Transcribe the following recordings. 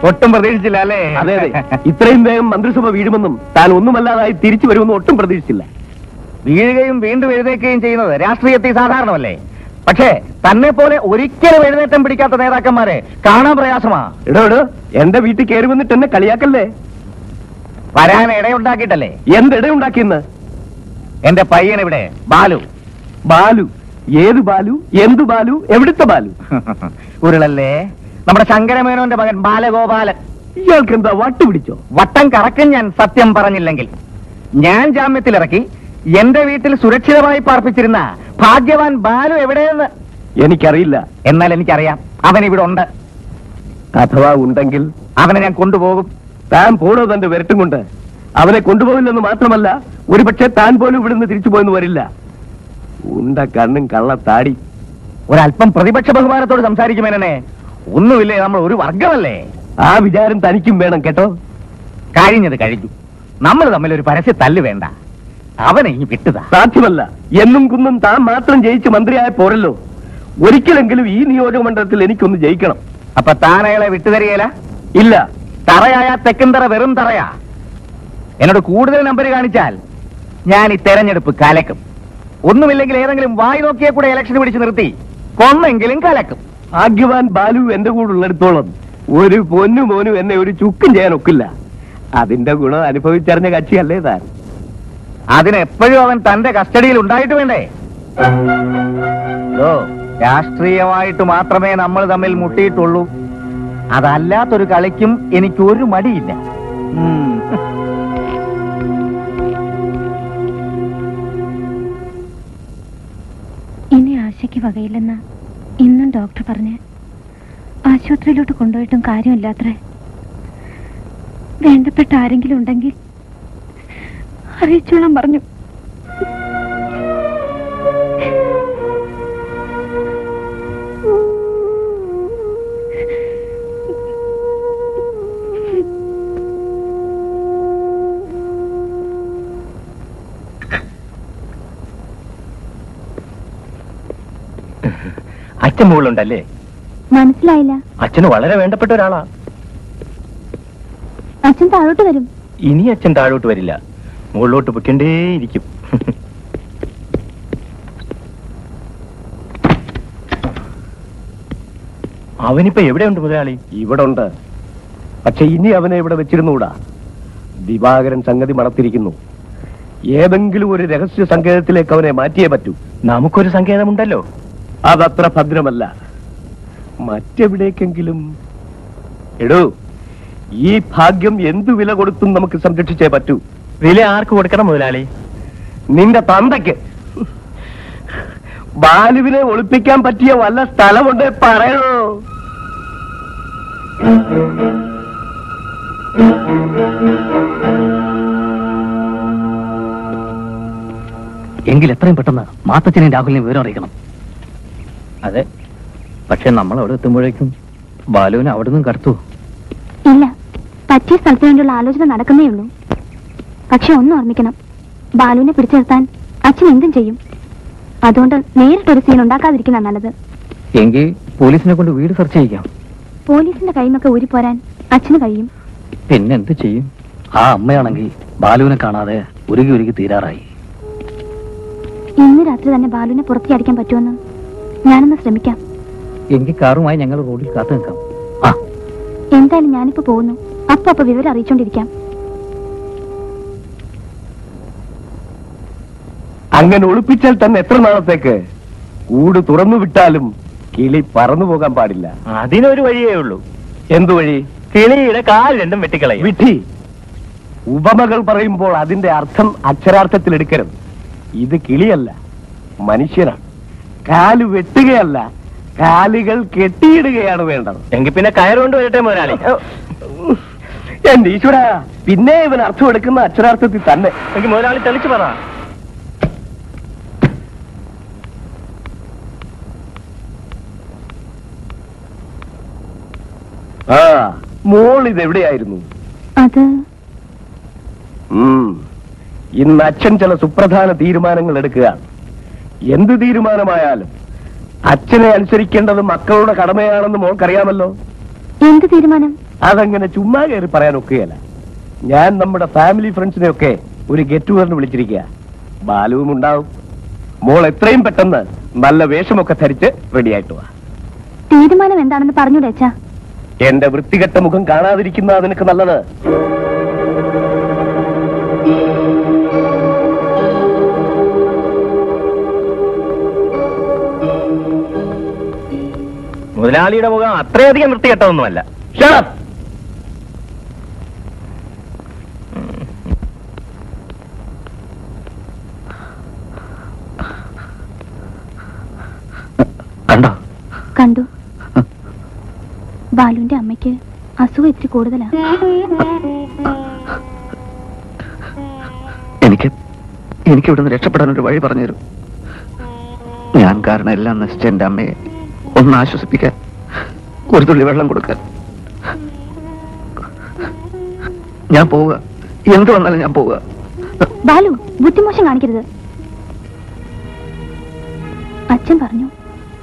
ഒട്ടും പ്രതീക്ഷിച്ചില്ല അല്ലേ? അതെ അതെ, ഇത്രയും വേഗം മന്ത്രിസഭ വീഴുമെന്നും താൻ ഒന്നുമല്ലാതായി തിരിച്ചു വരുമെന്നും ഒട്ടും പ്രതീക്ഷിച്ചില്ല. വീഴുകയും വീണ്ടും എഴുന്നേൽക്കുകയും ചെയ്യുന്നത് രാഷ്ട്രീയത്തിൽ സാധാരണമല്ലേ? പക്ഷേ തന്നെ പോലെ ഒരിക്കലും എഴുന്നേറ്റം പിടിക്കാത്ത നേതാക്കന്മാരെ കാണാൻ പ്രയാസമാ. ഇടോ, എന്റെ വീട്ടിൽ കയറി വന്നിട്ട് എന്നെ കളിയാക്കല്ലേ? വരാൻ ഇടയുണ്ടാക്കിയിട്ടല്ലേ? എന്തിടയുണ്ടാക്കിയെന്ന്? എന്റെ പയ്യൻ ഇവിടെ, ബാലു. ബാലു? ഏത് ബാലു? എന്ത് ബാലു? എവിടുത്തെ ബാലു? ഉരുളല്ലേ, നമ്മുടെ ശങ്കരമേനോന്റെ മകൻ ബാലഗോപാലൻ. ഇയാൾക്ക് എന്താ വട്ട് പിടിച്ചോ? വട്ടം കറക്കും ഞാൻ സത്യം പറഞ്ഞില്ലെങ്കിൽ. ഞാൻ ജാമ്യത്തിലിറക്കി എന്റെ വീട്ടിൽ സുരക്ഷിതമായി പാർപ്പിച്ചിരുന്ന ഭാഗ്യവാൻ ബാലു എവിടെയെന്ന് എനിക്കറിയില്ല. എന്നാൽ എനിക്കറിയാം, അവൻ ഇവിടെ ഉണ്ട്. അഥവാ ഉണ്ടെങ്കിൽ അവനെ ഞാൻ കൊണ്ടുപോകും. താൻ പോണോ തന്റെ വിരട്ടും കൊണ്ട്? അവനെ കൊണ്ടുപോകില്ലെന്ന് മാത്രമല്ല, ഒരുപക്ഷെ താൻ പോലും ഇവിടുന്ന് തിരിച്ചു പോയെന്ന് വരില്ല. ഉണ്ട കണ്ണും കള്ള താടി. ഒരല്പം പ്രതിപക്ഷ ബഹുമാനത്തോട് സംസാരിക്കുമേനെ. ഒന്നുമില്ലേ, നമ്മൾ ഒരു വർഗമല്ലേ? ആ വിചാരം തനിക്കും വേണം കേട്ടോ. കഴിഞ്ഞത് കഴിഞ്ഞു. നമ്മൾ തമ്മിൽ ഒരു പരസ്യ തല്ല് വേണ്ട. അവനെ ഇനി വിട്ടുതാ. സാധ്യമല്ല. എന്നും കുന്നും താൻ മാത്രം ജയിച്ച് മന്ത്രിയായ പോരല്ലോ. ഒരിക്കലെങ്കിലും ഈ നിയോജക മണ്ഡലത്തിൽ എനിക്കൊന്ന് ജയിക്കണം. അപ്പൊ താൻ അയാളെ വിട്ടുതരികയില്ല? ഇല്ല. തറയായ തെക്കൻ തറ വെറും തറയാ. എന്നോട് കൂടുതൽ നമ്പർ കാണിച്ചാൽ ഞാൻ ഈ തെരഞ്ഞെടുപ്പ് കലക്കും. ഒന്നുമില്ലെങ്കിൽ ഏതെങ്കിലും വായി നോക്കിയെ കൂടെ ഇലക്ഷൻ പിടിച്ചു നിർത്തി കൊന്നെങ്കിലും കലക്കും. ഭാഗ്യവാൻ ബാലു എന്റെ കൂടെ ഉള്ളിടത്തോളം ഒരു പൊന്നു മോനും എന്നെ ഒരു ചുക്കും ചെയ്യാൻ ഒക്കില്ല. അതിന്റെ ഗുണം അനുഭവിച്ചറിഞ്ഞ കക്ഷിയല്ലേ താൻ. അതിനെപ്പോഴും അവൻ തന്റെ കസ്റ്റഡിയിൽ ഉണ്ടായിട്ട് വേണ്ടേ? രാഷ്ട്രീയമായിട്ട് മാത്രമേ നമ്മൾ തമ്മിൽ മുട്ടിയിട്ടുള്ളൂ. അതല്ലാത്തൊരു കളിക്കും എനിക്കൊരു മടിയില്ല. ഇനി ആശയ്ക്ക് വകയില്ലെന്ന് ഇന്നും ഡോക്ടർ പറഞ്ഞ് ആശുപത്രിയിലോട്ട് കൊണ്ടുപോയിട്ടും കാര്യമില്ലാത്രേ. വേണ്ടപ്പെട്ട ആരെങ്കിലും ഉണ്ടെങ്കിൽ അറിയിച്ചോളാൻ പറഞ്ഞു. അച്ഛൻ മുകളിലുണ്ടല്ലേ? മനസ്സിലായില്ല. അച്ഛന് വളരെ വേണ്ടപ്പെട്ട ഒരാളാ. അച്ഛൻ താഴോട്ട് വരും. ഇനി അച്ഛൻ താഴോട്ട് വരില്ല, മുകളിലോട്ട് പൊയ്ക്കൊണ്ടേയിരിക്കും. അവനിപ്പോ എവിടെയുണ്ട് മുതലാളി? ഇവിടെ ഉണ്ട്. പക്ഷെ ഇനി അവനെ ഇവിടെ വെച്ചിരുന്നുകൂടാ. ദിവാകരൻ സംഗതി മണത്തിരിക്കുന്നു. ഏതെങ്കിലും ഒരു രഹസ്യ സങ്കേതത്തിലേക്ക് അവനെ മാറ്റിയേ പറ്റൂ. നമുക്കൊരു സങ്കേതമുണ്ടല്ലോ. അതത്ര ഭദ്രമല്ല. മറ്റെവിടേക്കെങ്കിലും. എടോ, ഈ ഭാഗ്യം എന്തു വില കൊടുത്തും നമുക്ക് സംരക്ഷിച്ചേ പറ്റൂ. വില ആർക്ക് കൊടുക്കണം മുതലാളി? നിന്റെ തന്തയ്ക്ക്. ബാലുവിനെ ഒളിപ്പിക്കാൻ പറ്റിയ വല്ല സ്ഥലമുണ്ട് പറയണോ? എങ്കിൽ എത്രയും പെട്ടെന്ന് മാത്തച്ഛനെയും രാഹുലിനെയും വിവരം അറിയിക്കണം. അതെ, പക്ഷെ നമ്മൾ അവിടെ എത്തുമ്പോഴേക്കും ബാലുവിനെ അവിടെ നിന്നും കടത്തു. ഇല്ല, പറ്റിയ സ്ഥലത്ത് വേണ്ടിയുള്ള ആലോചന നടക്കുന്നേ ഉള്ളൂ. പക്ഷെ ഒന്നും ഓർമ്മിക്കണം, ബാലുവിനെ പിടിച്ചു നിർത്താൻ അച്ഛൻ എന്തും ചെയ്യും. അതുകൊണ്ട് നേരിട്ടൊരു സീൻ ഉണ്ടാക്കാതിരിക്കുന്ന നല്ലത്. എങ്കിൽ പോലീസിനെ കൊണ്ട് വീട് സെർച്ച് ചെയ്യിക്കാം. പോലീസിന്റെ കയ്യിൽ നിന്നൊക്കെ ഊരിപ്പോരാൻ അച്ഛന് കഴിയും. പിന്നെന്ത് ചെയ്യും? ആ അമ്മയാണെങ്കിൽ ബാലുവിനെ കാണാതെ ഉരുകി തീരാറായി. ഇന്ന് രാത്രി തന്നെ ബാലുവിനെ പുറത്തിയടിക്കാൻ പറ്റുമെന്ന് ഞാനൊന്ന് ശ്രമിക്കാം. എങ്കിൽ കാറുമായി ഞങ്ങൾ റോഡിൽ കാത്തു നിൽക്കാം. എന്തായാലും ഞാനിപ്പോ പോകുന്നു. അപ്പൊ വിവരം അറിയിച്ചോണ്ടിരിക്കാം. അങ്ങനെ ഒളിപ്പിച്ചാൽ തന്നെ എത്ര നാളത്തേക്ക്? കൂട് തുറന്നു വിട്ടാലും കിളി പറന്നു പോകാൻ പാടില്ല. അതിനൊരു വഴിയേ ഉള്ളൂ. എന്തു വഴി? കിളിയുടെ കാൽ രണ്ടും വെട്ടിക്കളയും. വിധി. ഉപമകൾ പറയുമ്പോൾ അതിന്റെ അർത്ഥം അക്ഷരാർത്ഥത്തിൽ എടുക്കരുത്. ഇത് കിളിയല്ല, മനുഷ്യനാണ്. കാല് വെട്ടുകയല്ല, കാലുകൾ കെട്ടിയിടുകയാണ് വേണ്ടത്. എങ്കിൽ പിന്നെ കയറുകൊണ്ട് വരട്ടെ മുതലാളി. എന്റെ ഈശ്വര, പിന്നെ ഇവൻ അർത്ഥം എടുക്കുന്ന അക്ഷരാർത്ഥത്തിൽ തന്നെ. എനിക്ക് മുതലാളി തെളിച്ചു പറ. ആ, മോൾ ഇതെവിടെയായിരുന്നു? അത് ഇന്ന് അച്ഛൻ ചില സുപ്രധാന തീരുമാനങ്ങൾ എടുക്കുകയാണ്. എന്ത് തീരുമാനമായാലും അച്ഛനെ അനുസരിക്കേണ്ടത് മക്കളുടെ കടമയാണെന്ന് മോൾക്കറിയാമല്ലോ. എന്ത് തീരുമാനം? അതങ്ങനെ ചുമ്മാ കയറി പറയാൻ ഒക്കുകയല്ല. ഞാൻ നമ്മുടെ ഫാമിലി ഫ്രണ്ട്സിനെയൊക്കെ ഒരു ഗെറ്റ് ടുഗദറിന് വിളിച്ചിരിക്കുക. ബാലുവും ഉണ്ടാവും. മോൾ എത്രയും പെട്ടെന്ന് നല്ല വേഷമൊക്കെ ധരിച്ച് റെഡിയായിട്ട് വാ. തീരുമാനം എന്താണെന്ന് പറഞ്ഞൂടെ അച്ഛാ? എന്റെ വൃത്തികെട്ട മുഖം കാണാതിരിക്കുന്ന നിനക്ക് നല്ലത്. മുതലാളിയുടെ മുഖം അത്രയധികം വൃത്തികെട്ടതൊന്നുമല്ല. കണ്ടോ? കണ്ടു. ബാലുവിന്റെ അമ്മയ്ക്ക് അസുഖം ഇത്തിരി കൂടുതലാ. എനിക്ക് ഇവിടുന്ന് രക്ഷപ്പെടാൻ ഒരു വഴി പറഞ്ഞു തരും. ഞാൻ കാരണം എല്ലാം നശിച്ച എന്റെ അമ്മയെ ഒന്ന് ആശ്വസിപ്പിക്കാൻ, ഒരു തുള്ളി വെള്ളം കൊടുക്കാൻ. ഞാൻ പോവുക. എന്ത് വന്നാലും ഞാൻ പോവുക. ബാലു, ബുദ്ധിമോശം കാണിക്കരുത്. അച്ഛൻ പറഞ്ഞു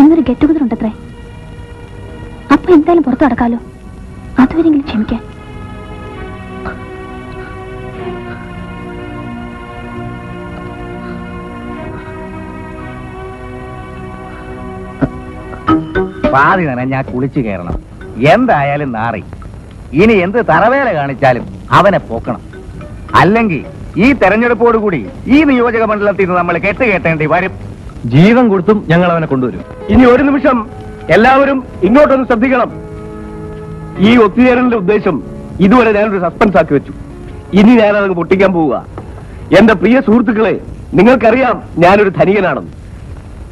ഇന്നൊരു ഗെറ്റ് ടുഗദർ ഉണ്ടത്രേ. അപ്പൊ എന്തായാലും പുറത്തു നടക്കാലോ. അതുവരെങ്കിലും ക്ഷമിക്കാൻ. പാതി ഞാൻ കുളിച്ചു കയറണം. എന്തായാലും നാറി. ഇനി എന്ത് തറവേല കാണിച്ചാലും അവനെ പോക്കണം. അല്ലെങ്കിൽ ഈ തെരഞ്ഞെടുപ്പോടുകൂടി ഈ നിയോജക മണ്ഡലത്തിൽ നിന്ന് നമ്മൾ കെട്ടുകെട്ടേണ്ടി വരും. ജീവൻ കൊടുത്തും ഞങ്ങൾ അവനെ കൊണ്ടുവരും. ഇനി ഒരു നിമിഷം എല്ലാവരും ഇങ്ങോട്ടൊന്ന് ശ്രദ്ധിക്കണം. ഈ ഒത്തുചേരലിന്റെ ഉദ്ദേശം ഇതുവരെ ഞാനൊരു സസ്പെൻസ് ആക്കി വെച്ചു. ഇനി ഞാനത് പൊട്ടിക്കാൻ പോവുക. എന്റെ പ്രിയ സുഹൃത്തുക്കളെ, നിങ്ങൾക്കറിയാം ഞാനൊരു ധനികനാണെന്ന്.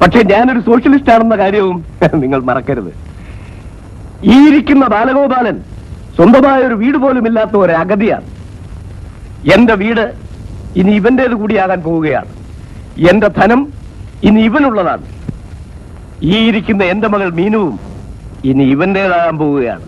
പക്ഷെ ഞാനൊരു സോഷ്യലിസ്റ്റ് ആണെന്ന കാര്യവും നിങ്ങൾ മറക്കരുത്. ഈ ഇരിക്കുന്ന ബാലഗോപാലൻ സ്വന്തമായ ഒരു വീട് പോലും ഇല്ലാത്ത ഒരു അഗതിയാണ്. എന്റെ വീട് ഇനി ഇവന്റേത് കൂടിയാകാൻ പോവുകയാണ്. എന്റെ ധനം ഇനി ഇവനുള്ളതാണ്. ഈ ഇരിക്കുന്ന എന്റെ മകൾ മീനുവും ഇനി ഇവന്റേതാകാൻ പോവുകയാണ്.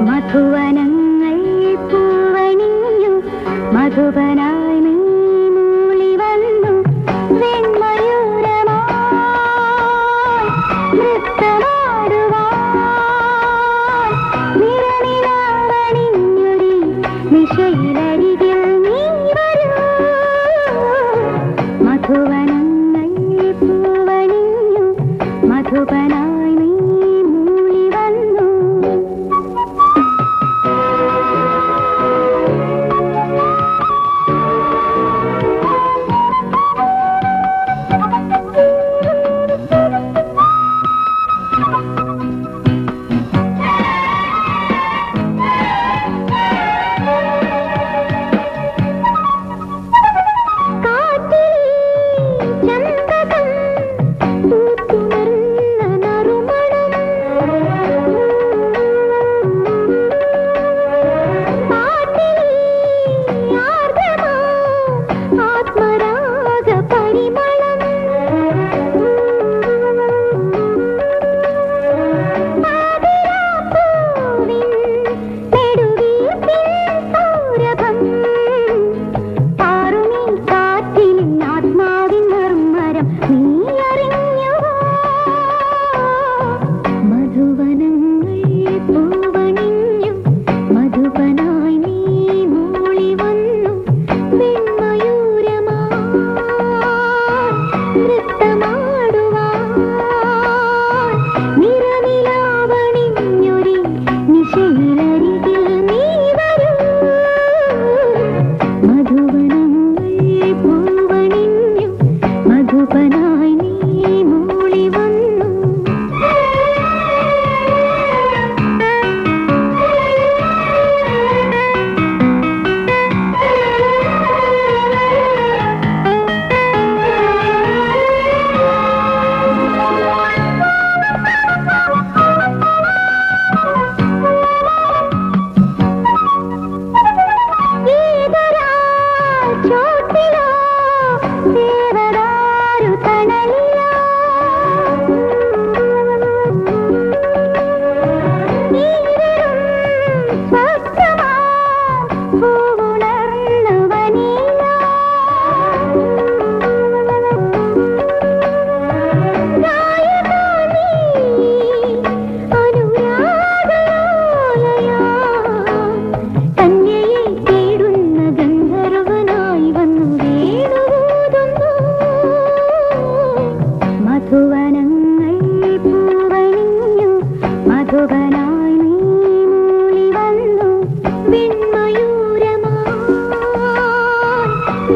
മധുവനങ്ങൾ പൂവണിഞ്ഞു, മധുവനായി നീ മൂളി വന്നു, വെൺമയൂരമായി നൃത്തമാടുവാൻ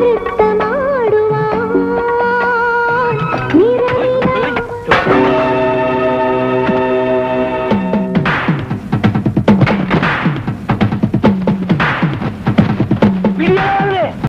നിൽക്കൂ